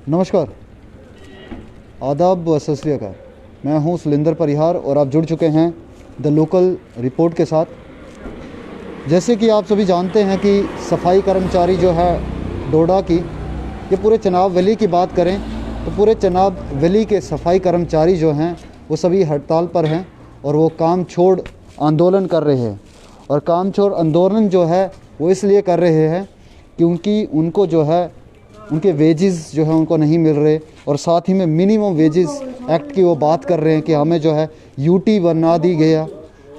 नमस्कार, आदाब व सत श्री अकाल। मैं हूं सुलिंदर परिहार और आप जुड़ चुके हैं द लोकल रिपोर्ट के साथ। जैसे कि आप सभी जानते हैं कि सफाई कर्मचारी जो है डोडा की, ये पूरे चनाब वैली की बात करें तो पूरे चनाब वैली के सफाई कर्मचारी जो हैं वो सभी हड़ताल पर हैं और वो काम छोड़ आंदोलन कर रहे हैं। और काम छोड़ आंदोलन जो है वो इसलिए कर रहे हैं क्योंकि उनको जो है उनके वेजेस जो है उनको नहीं मिल रहे, और साथ ही में मिनिमम वेजेस एक्ट की वो बात कर रहे हैं कि हमें जो है यूटी बना दी गया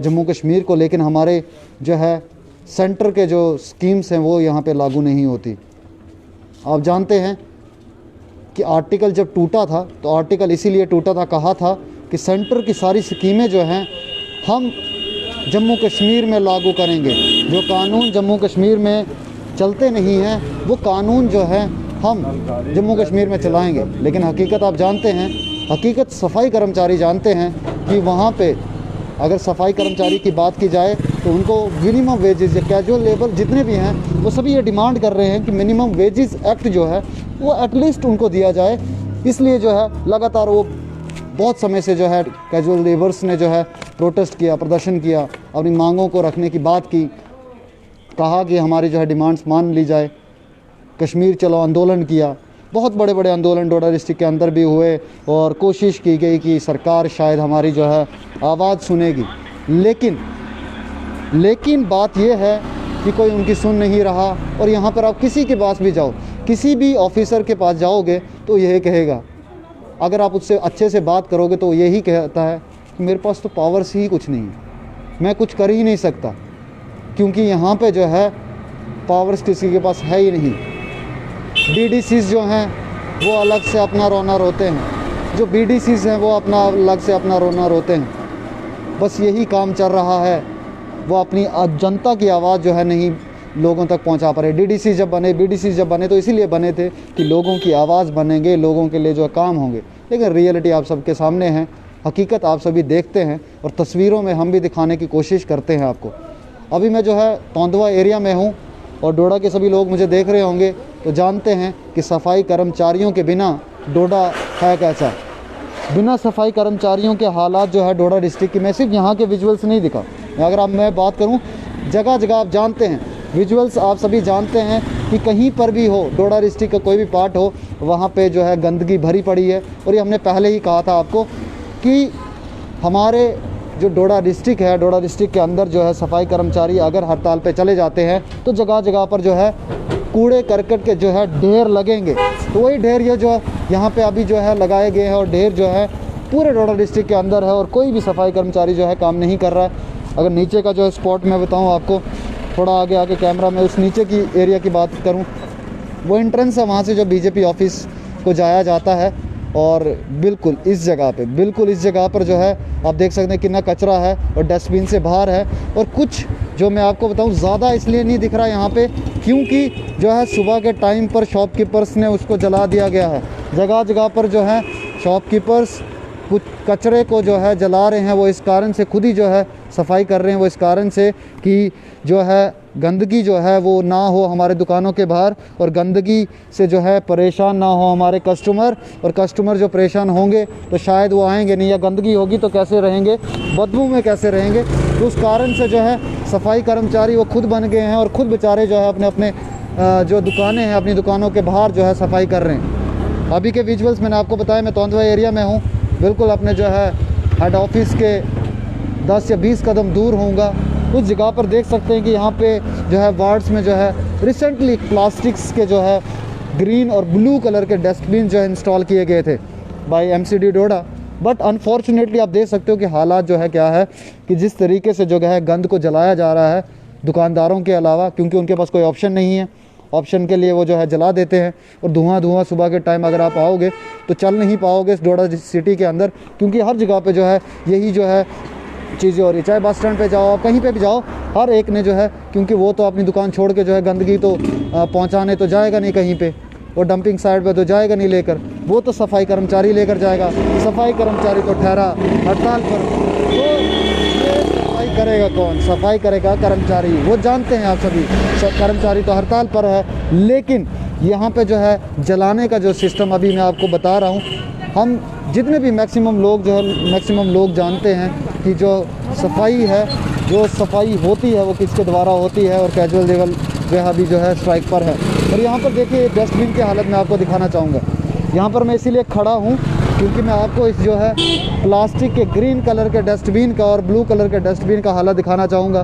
जम्मू कश्मीर को, लेकिन हमारे जो है सेंटर के जो स्कीम्स हैं वो यहाँ पे लागू नहीं होती। आप जानते हैं कि आर्टिकल जब टूटा था तो आर्टिकल इसीलिए टूटा था, कहा था कि सेंटर की सारी स्कीमें जो हैं हम जम्मू कश्मीर में लागू करेंगे। जो कानून जम्मू कश्मीर में चलते नहीं हैं वो कानून जो है हम जम्मू कश्मीर में चलाएंगे। लेकिन हकीकत आप जानते हैं, हकीकत सफाई कर्मचारी जानते हैं कि वहाँ पे अगर सफाई कर्मचारी की बात की जाए तो उनको मिनिमम वेजेस या कैजुअल लेबर जितने भी हैं वो सभी ये डिमांड कर रहे हैं कि मिनिमम वेजेस एक्ट जो है वो एटलीस्ट उनको दिया जाए। इसलिए जो है लगातार वो बहुत समय से जो है कैजुअल लेबर्स ने जो है प्रोटेस्ट किया, प्रदर्शन किया, अपनी मांगों को रखने की बात की, कहा कि हमारी जो है डिमांड्स मान ली जाए। कश्मीर चलो आंदोलन किया, बहुत बड़े बड़े आंदोलन डोडा डिस्ट्रिक्ट के अंदर भी हुए और कोशिश की गई कि सरकार शायद हमारी जो है आवाज़ सुनेगी। लेकिन बात यह है कि कोई उनकी सुन नहीं रहा। और यहाँ पर आप किसी के पास भी जाओ, किसी भी ऑफिसर के पास जाओगे तो यही कहेगा, अगर आप उससे अच्छे से बात करोगे तो यही कहता है कि मेरे पास तो पावर्स ही कुछ नहीं है, मैं कुछ कर ही नहीं सकता, क्योंकि यहाँ पे जो है पावर्स किसी के पास है ही नहीं। डीडीसीज जो हैं वो अलग से अपना रोना रोते हैं, जो बीडीसीज हैं वो अपना अलग से अपना रोना रोते हैं। बस यही काम चल रहा है, वो अपनी जनता की आवाज़ जो है नहीं लोगों तक पहुंचा पा रहे। डीडीसी जब बने, बीडीसी जब बने तो इसीलिए बने थे कि लोगों की आवाज़ बनेंगे, लोगों के लिए जो काम होंगे। लेकिन रियलिटी आप सबके सामने है, हकीकत आप सभी देखते हैं और तस्वीरों में हम भी दिखाने की कोशिश करते हैं आपको। अभी मैं जो है तोंदवा एरिया में हूँ और डोडा के सभी लोग मुझे देख रहे होंगे तो जानते हैं कि सफाई कर्मचारियों के बिना डोडा है कैसा। बिना सफाई कर्मचारियों के हालात जो है डोडा डिस्ट्रिक्ट की, मैं सिर्फ यहाँ के विजुअल्स नहीं दिखा, अगर मैं बात करूँ जगह जगह आप जानते हैं, विजुअल्स आप सभी जानते हैं कि कहीं पर भी हो, डोडा डिस्ट्रिक्ट का कोई भी पार्ट हो, वहाँ पे जो है गंदगी भरी पड़ी है। और ये हमने पहले ही कहा था आपको कि हमारे जो डोडा डिस्ट्रिक्ट है, डोडा डिस्ट्रिक्ट के अंदर जो है सफाई कर्मचारी अगर हड़ताल पे चले जाते हैं तो जगह जगह पर जो है कूड़े करकट के जो है ढेर लगेंगे। तो वही ढेर ये जो यहाँ पे अभी जो है लगाए गए हैं और ढेर जो है पूरे डोडा डिस्ट्रिक्ट के अंदर है और कोई भी सफाई कर्मचारी जो है काम नहीं कर रहा है। अगर नीचे का जो है स्पॉट मैं बताऊँ आपको, थोड़ा आगे आके कैमरा में उस नीचे की एरिया की बात करूँ, वो एंट्रेंस है, वहाँ से जो बीजेपी ऑफिस को जाया जाता है। और बिल्कुल इस जगह पर जो है आप देख सकते हैं कितना कचरा है और डस्टबिन से बाहर है। और कुछ जो मैं आपको बताऊं ज़्यादा इसलिए नहीं दिख रहा यहाँ पे क्योंकि जो है सुबह के टाइम पर शॉपकीपर्स ने उसको जला दिया गया है। जगह जगह पर जो है शॉपकीपर्स कुछ कचरे को जो है जला रहे हैं, वो इस कारण से खुद ही जो है सफाई कर रहे हैं, वो इस कारण से कि जो है गंदगी जो है वो ना हो हमारे दुकानों के बाहर, और गंदगी से जो है परेशान ना हो हमारे कस्टमर। और कस्टमर जो परेशान होंगे तो शायद वो आएंगे नहीं, या गंदगी होगी तो कैसे रहेंगे, बदबू में कैसे रहेंगे। तो उस कारण से जो है सफाई कर्मचारी वो खुद बन गए हैं और ख़ुद बेचारे जो है अपने अपने जो दुकानें हैं अपनी दुकानों के बाहर जो है सफाई कर रहे हैं। अभी के विजुअल्स मैंने आपको बताया, मैं तोंदवा एरिया में हूँ, बिल्कुल अपने जो है हेड ऑफिस के 10 या 20 कदम दूर होऊंगा। उस जगह पर देख सकते हैं कि यहाँ पे जो है वार्ड्स में जो है रिसेंटली प्लास्टिक्स के जो है ग्रीन और ब्लू कलर के डस्टबिन जो है इंस्टॉल किए गए थे by MCD Doda. But unfortunately आप देख सकते हो कि हालात जो है क्या है कि जिस तरीके से जो है गंद को जलाया जा रहा है दुकानदारों के अलावा, क्योंकि उनके पास कोई ऑप्शन नहीं है, ऑप्शन के लिए वो जो है जला देते हैं। और धुआं सुबह के टाइम अगर आप आओगे तो चल नहीं पाओगे इस डोडा सिटी के अंदर, क्योंकि हर जगह पे जो है यही जो है चीज़ें हो रही। चाहे बस स्टैंड पे जाओ, आप कहीं पे भी जाओ, हर एक ने जो है, क्योंकि वो तो अपनी दुकान छोड़ के जो है गंदगी तो पहुंचाने तो जाएगा नहीं कहीं पे, वो डंपिंग साइड पे तो जाएगा नहीं लेकर, वो तो सफाई कर्मचारी लेकर जाएगा। सफाई कर्मचारी तो ठहरा हड़ताल पर, तो ये सफाई करेगा कौन? सफाई करेगा कर्मचारी। वो जानते हैं आप सभी, कर्मचारी तो हड़ताल पर है, लेकिन यहाँ पे जो है जलाने का जो सिस्टम अभी मैं आपको बता रहा हूँ, हम जितने भी मैक्सिमम लोग जानते हैं कि जो सफाई है, जो सफाई होती है वो किसके द्वारा होती है, और कैजुअल लेवल जो है अभी जो है स्ट्राइक पर है। और यहाँ पर देखिए डस्टबिन की हालत मैं आपको दिखाना चाहूँगा। यहाँ पर मैं इसीलिए खड़ा हूँ क्योंकि मैं आपको इस जो है प्लास्टिक के ग्रीन कलर के डस्टबिन का और ब्लू कलर के डस्टबिन का हालत दिखाना चाहूँगा।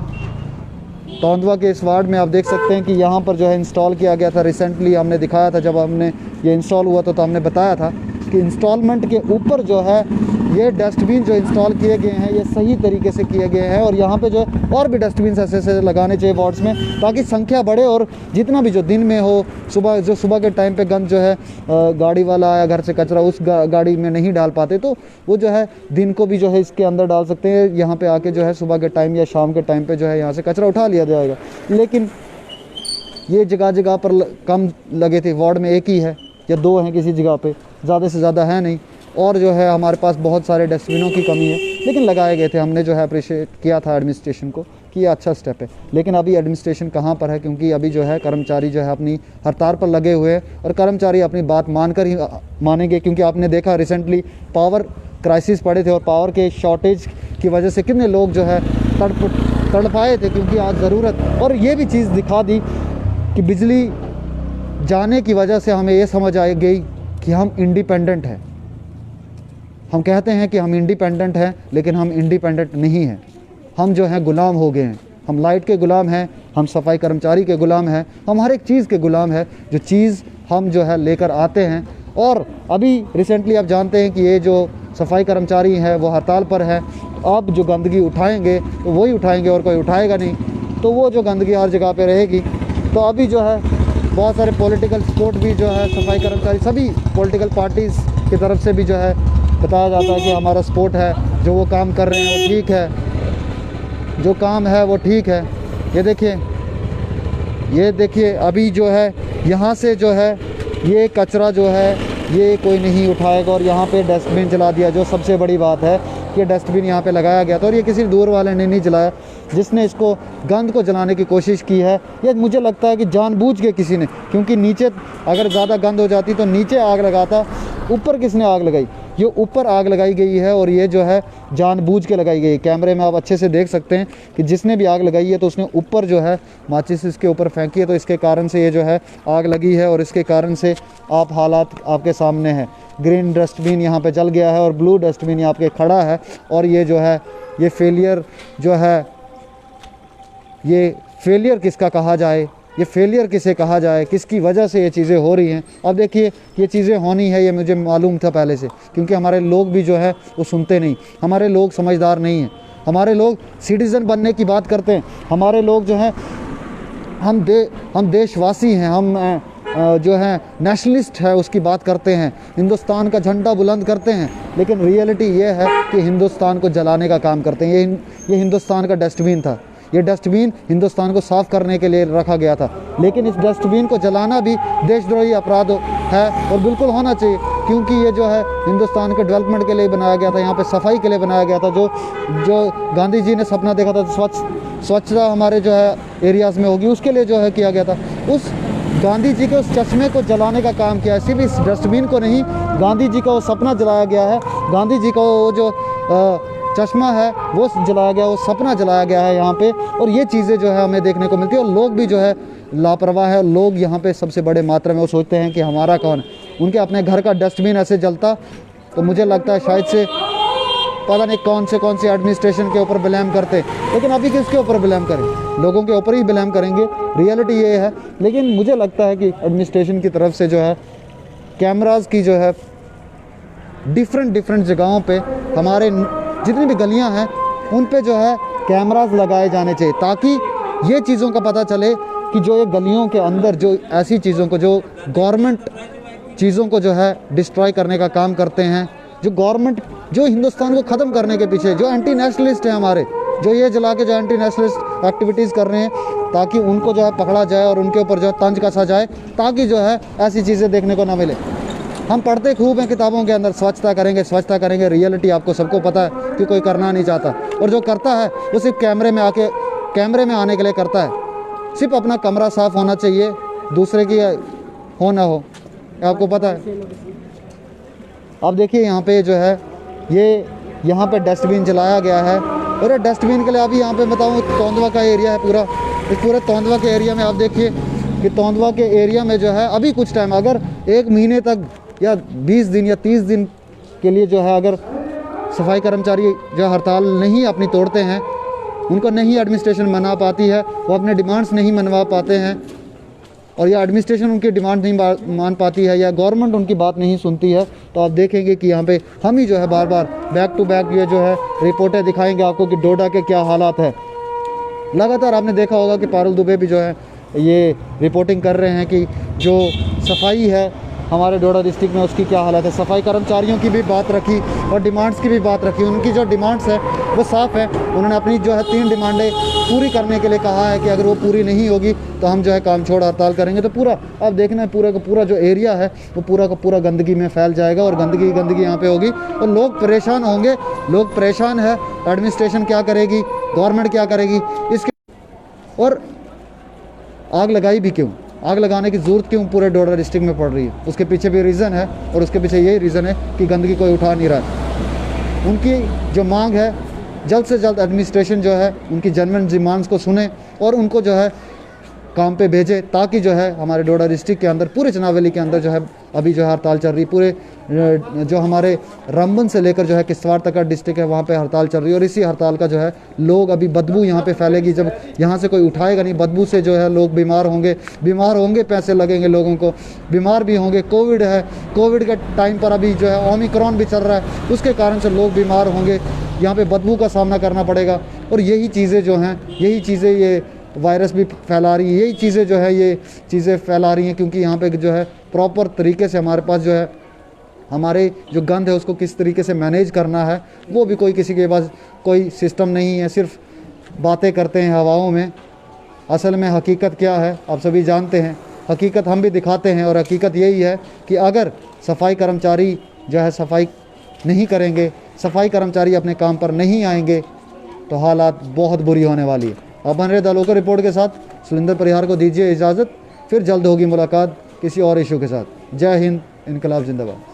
तोंदवा के इस वार्ड में आप देख सकते हैं कि यहाँ पर जो है इंस्टॉल किया गया था, रिसेंटली हमने दिखाया था जब हमने ये इंस्टॉल हुआ तो हमने बताया था कि इंस्टॉलमेंट के ऊपर जो है ये डस्टबिन जो इंस्टॉल किए गए हैं ये सही तरीके से किए गए हैं। और यहाँ पे जो है और भी डस्टबिन ऐसे ऐसे लगाने चाहिए वार्ड्स में, ताकि संख्या बढ़े और जितना भी जो दिन में हो, सुबह के टाइम पे गंद जो है गाड़ी वाला आया घर से कचरा उस गाड़ी में नहीं डाल पाते, तो वो जो है दिन को भी जो है इसके अंदर डाल सकते हैं। यहाँ पे आके जो है सुबह के टाइम या शाम के टाइम पे जो है यहाँ से कचरा उठा लिया जाएगा। लेकिन ये जगह जगह पर कम लगे थे, वार्ड में एक ही है या दो हैं किसी जगह पे, ज़्यादा से ज़्यादा है नहीं। और जो है हमारे पास बहुत सारे डस्टबिनों की कमी है, लेकिन लगाए गए थे। हमने जो है अप्रिशिएट किया था एडमिनिस्ट्रेशन को कि ये अच्छा स्टेप है। लेकिन अभी एडमिनिस्ट्रेशन कहाँ पर है, क्योंकि अभी जो है कर्मचारी जो है अपनी हड़ताल पर लगे हुए हैं और कर्मचारी अपनी बात मानकर ही मानेंगे। क्योंकि आपने देखा रिसेंटली पावर क्राइसिस पड़े थे और पावर के शॉर्टेज की वजह से कितने लोग जो है तड़पाए थे, क्योंकि आज ज़रूरत। और ये भी चीज़ दिखा दी कि बिजली जाने की वजह से हमें ये समझ आ गई कि हम इंडिपेंडेंट हैं। हम कहते हैं कि हम इंडिपेंडेंट हैं, लेकिन हम इंडिपेंडेंट नहीं हैं। हम जो हैं गुलाम हो गए हैं। हम लाइट के गुलाम हैं, हम सफाई कर्मचारी के गुलाम हैं, हम हर एक चीज़ के गुलाम हैं जो चीज़ हम जो है लेकर आते हैं। और अभी रिसेंटली आप जानते हैं कि ये जो सफाई कर्मचारी हैं वो हड़ताल पर है। अब जो गंदगी उठाएंगे तो वही उठाएंगे और कोई उठाएगा नहीं, तो वो जो गंदगी हर जगह पे रहेगी। तो अभी जो है बहुत सारे पॉलिटिकल सपोर्ट भी जो है सफाई कर्मचारी सभी पॉलिटिकल पार्टीज़ की तरफ से भी जो है बताया जाता है कि हमारा सपोर्ट है, जो वो काम कर रहे हैं वो ठीक है, जो काम है वो ठीक है। ये देखिए अभी जो है यहाँ से जो है ये कचरा जो है ये कोई नहीं उठाएगा। और यहाँ पे डस्टबिन जला दिया, जो सबसे बड़ी बात है कि डस्टबिन यहाँ पे लगाया गया था और ये किसी दूर वाले ने नहीं जलाया। जिसने इसको गंद को जलाने की कोशिश की है, ये मुझे लगता है कि जानबूझ के किसी ने, क्योंकि नीचे अगर ज़्यादा गंद हो जाती तो नीचे आग लगाता। ऊपर किसने आग लगाई? ये ऊपर आग लगाई गई है और ये जो है जानबूझ के लगाई गई। कैमरे में आप अच्छे से देख सकते हैं कि जिसने भी आग लगाई है तो उसने ऊपर जो है माचिस इसके ऊपर फेंकी है, तो इसके कारण से ये जो है आग लगी है। और इसके कारण से आप हालात आपके सामने हैं। ग्रीन डस्टबिन यहाँ पे जल गया है और ब्लू डस्टबिन यहाँ पे खड़ा है। और ये जो है ये फेलियर जो है, ये फेलियर किसका कहा जाए, ये फेलियर किसे कहा जाए, किसकी वजह से ये चीज़ें हो रही हैं। अब देखिए ये चीज़ें होनी है, ये मुझे मालूम था पहले से, क्योंकि हमारे लोग भी जो है वो सुनते नहीं। हमारे लोग समझदार नहीं हैं। हमारे लोग सिटीज़न बनने की बात करते हैं। हमारे लोग जो हैं हम देशवासी हैं, हम जो है नेशनलिस्ट है उसकी बात करते हैं, हिंदुस्तान का झंडा बुलंद करते हैं। लेकिन रियलिटी ये है कि हिंदुस्तान को जलाने का काम करते हैं। ये हिंदुस्तान का डस्टबिन था। ये डस्टबिन हिंदुस्तान को साफ़ करने के लिए रखा गया था, लेकिन इस डस्टबिन को जलाना भी देशद्रोही अपराध है और बिल्कुल होना चाहिए, क्योंकि ये जो है हिंदुस्तान के डेवलपमेंट के लिए बनाया गया था। यहाँ पे सफाई के लिए बनाया गया था। जो गांधी जी ने सपना देखा था स्वच्छता हमारे जो है एरियाज़ में होगी, उसके लिए जो है किया गया था। उस गांधी जी के उस चश्मे को जलाने का काम किया है, सिर्फ इस डस्टबिन को नहीं, गांधी जी का वो सपना जलाया गया है। गांधी जी का वो जो चश्मा है वो जलाया गया, वो सपना जलाया गया है यहाँ पे। और ये चीज़ें जो है हमें देखने को मिलती है। और लोग भी जो है लापरवाह है। लोग यहाँ पे सबसे बड़े मात्रा में वो सोचते हैं कि हमारा कौन है। उनके अपने घर का डस्टबिन ऐसे जलता तो मुझे लगता है शायद से पता नहीं कौन से एडमिनिस्ट्रेशन के ऊपर ब्लेम करते। लेकिन अभी किसके ऊपर ब्लेम करें? लोगों के ऊपर ही ब्लेम करेंगे। रियलिटी ये है। लेकिन मुझे लगता है कि एडमिनिस्ट्रेशन की तरफ से जो है कैमराज़ की जो है डिफरेंट जगहों पे, हमारे जितनी भी गलियां हैं उन पे जो है कैमरास लगाए जाने चाहिए, ताकि ये चीज़ों का पता चले कि जो ये गलियों के अंदर जो ऐसी चीज़ों को, जो गवर्नमेंट चीज़ों को जो है डिस्ट्रॉय करने का काम करते हैं, जो गवर्नमेंट जो हिंदुस्तान को ख़त्म करने के पीछे, जो एंटी नेशनलिस्ट हैं हमारे, जो ये जला के जो एंटी नेशनलिस्ट एक्टिविटीज़ कर रहे हैं, ताकि उनको जो है पकड़ा जाए और उनके ऊपर जो है तंज कसा जाए, ताकि जो है ऐसी चीज़ें देखने को ना मिले। हम पढ़ते खूब हैं किताबों के अंदर, स्वच्छता करेंगे। रियलिटी आपको सबको पता है कि कोई करना नहीं चाहता, और जो करता है वो सिर्फ कैमरे में आने के लिए करता है। सिर्फ अपना कमरा साफ़ होना चाहिए, दूसरे की हो ना हो, आपको पता है। अब देखिए यहाँ पे जो है ये यहाँ पे डस्टबिन जलाया गया है, और ये डस्टबिन के लिए अभी यहाँ पे बताऊँ तोंदवा का एरिया है पूरा, इस पूरे तोंदवा के एरिया में आप देखिए कि तोंदवा के एरिया में जो है अभी कुछ टाइम, अगर 1 महीने तक या 20 दिन या 30 दिन के लिए जो है अगर सफाई कर्मचारी जो हड़ताल नहीं अपनी तोड़ते हैं, उनको नहीं एडमिनिस्ट्रेशन मना पाती है, वो अपने डिमांड्स नहीं मनवा पाते हैं, और या एडमिनिस्ट्रेशन उनकी डिमांड नहीं मान पाती है, या गवर्नमेंट उनकी बात नहीं सुनती है, तो आप देखेंगे कि यहाँ पे हम ही जो है बार बार बैक टू बैक ये जो है रिपोर्टें दिखाएंगे आपको कि डोडा के क्या हालात है। लगातार आपने देखा होगा कि पारुल दुबे भी जो है ये रिपोर्टिंग कर रहे हैं कि जो सफाई है हमारे डोडा डिस्ट्रिक्ट में उसकी क्या हालत है। सफाई कर्मचारियों की भी बात रखी और डिमांड्स की भी बात रखी। उनकी जो डिमांड्स है वो साफ़ है, उन्होंने अपनी जो है 3 डिमांडें पूरी करने के लिए कहा है कि अगर वो पूरी नहीं होगी तो हम जो है काम छोड़ हड़ताल करेंगे। तो पूरा अब देखना है, पूरा का पूरा जो एरिया है वो पूरा का पूरा गंदगी में फैल जाएगा, और गंदगी यहाँ पे होगी और लोग परेशान होंगे। लोग परेशान है, एडमिनिस्ट्रेशन क्या करेगी, गवर्नमेंट क्या करेगी इसके, और आग लगाई भी क्यों, आग लगाने की ज़रूरत क्यों पूरे डोडा डिस्ट्रिक्ट में पड़ रही है, उसके पीछे भी रीज़न है, और उसके पीछे यही रीज़न है कि गंदगी कोई उठा नहीं रहा है। उनकी जो मांग है जल्द से जल्द एडमिनिस्ट्रेशन जो है उनकी जेन्युइन डिमांड्स को सुने और उनको जो है काम पे भेजे, ताकि जो है हमारे डोडा डिस्ट्रिक्ट के अंदर, पूरे चनाव वैली के अंदर जो है अभी जो है हड़ताल चल रही, पूरे जो हमारे रामबन से लेकर जो है किश्तवाड़ तक का डिस्ट्रिक्ट है वहाँ पे हड़ताल चल रही है। और इसी हड़ताल का जो है लोग अभी बदबू यहाँ पे फैलेगी, जब यहाँ से कोई उठाएगा नहीं, बदबू से जो है लोग बीमार होंगे, पैसे लगेंगे लोगों को, बीमार भी होंगे। कोविड है, कोविड के टाइम पर अभी जो है ओमिक्रॉन भी चल रहा है, उसके कारण से लोग बीमार होंगे, यहाँ पे बदबू का सामना करना पड़ेगा। और यही चीज़ें जो हैं, यही चीज़ें ये वायरस भी फैला रही है, यही चीज़ें जो है ये चीज़ें फैला रही हैं, क्योंकि यहाँ पे जो है प्रॉपर तरीके से हमारे पास जो है हमारे जो गंद है उसको किस तरीके से मैनेज करना है वो भी कोई किसी के पास कोई सिस्टम नहीं है। सिर्फ बातें करते हैं हवाओं में। असल में हकीकत क्या है आप सभी जानते हैं, हकीकत हम भी दिखाते हैं, और हकीकत यही है कि अगर सफाई कर्मचारी जो है सफाई नहीं करेंगे, सफाई कर्मचारी अपने काम पर नहीं आएंगे, तो हालात बहुत बुरी होने वाली है। अब बन रहे दालोकर रिपोर्ट के साथ सुलिंदर परिहार को दीजिए इजाज़त, फिर जल्द होगी मुलाकात किसी और इशू के साथ। जय हिंद, इनकलाब जिंदाबाद।